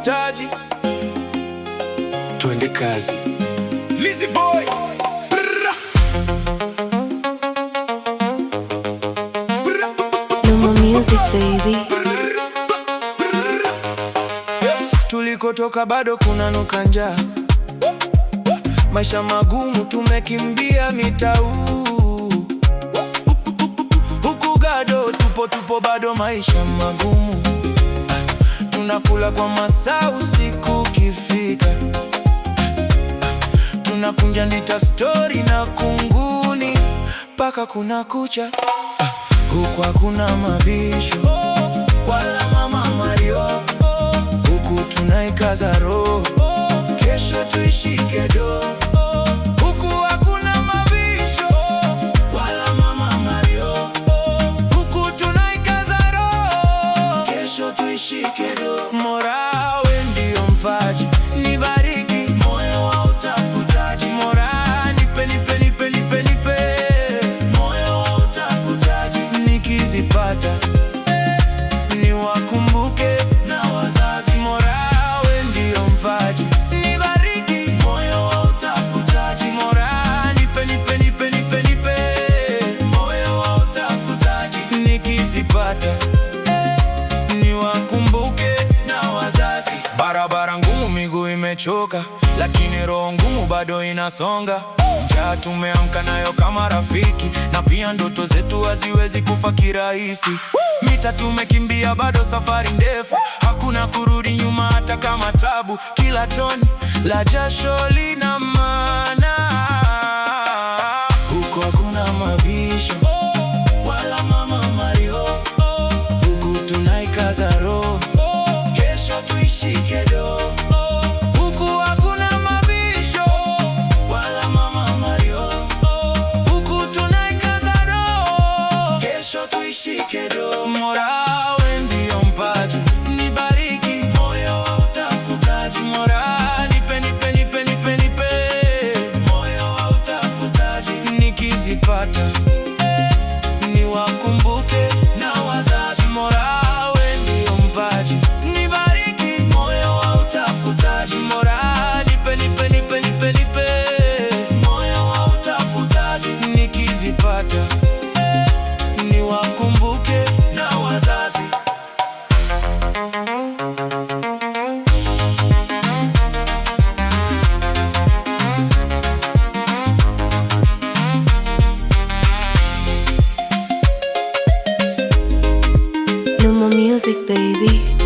watafutaji, twende kazi. Lizzy Boy. Numa Music baby. Tulikotoka bado kunanuka njaa, maisha magumu tumekimbia mitau, huku gado tupo bado maisha magumu, tunakula kwa masaa usiku ukifika, tunakunja ndita story na kunguni mpaka kuna kucha, huku hakuna mabisho wala mama Mario, huku tunaikaza roho, kesho tuishike do. Huku hakuna mabisho wala mama Mario, huku tunaikaza roho, kesho tuishike do. Mola we ndio mpaji, nibariki moyo wa utafutaji. Mola nipe moyo wa utafutaji, nikizipata niwakumbuke na wazazi. Mola we ndio mpaji, nibariki moyo wa utafutaji. Mola nipe moyo wa utafutaji, nikizipata niwakumbuke na wazazi. Barabara ngumu, miguu imechoka, lakini roho ngumu bado inasonga. Njaa tumeamka nayo kama rafiki, na pia ndoto zetu haziwezi kufa kirahisi. Mita tumekimbia, bado safari ndefu, hakuna kurudi nyuma hata kama tabu. Kila toni la jasho lina maana, huko hakuna mabisho wala mama Mario, huku tunaikaza roho, kesho tuishike do. Huku hakuna mabisho wala mama Mario, huku tunaikaza roho, kesho tuishike do. Mola we ndio mpaji, nibariki moyo wa utafutaji. Mola nipe moyo wa utafutaji, nikizipata niwakumbuke na wazazi. Mola we ndio mpaji, nibariki moyo wa utafutaji. Mola nipe moyo wa utafutaji, nikizipata niwakumbuke na wazazi. Numa Music baby.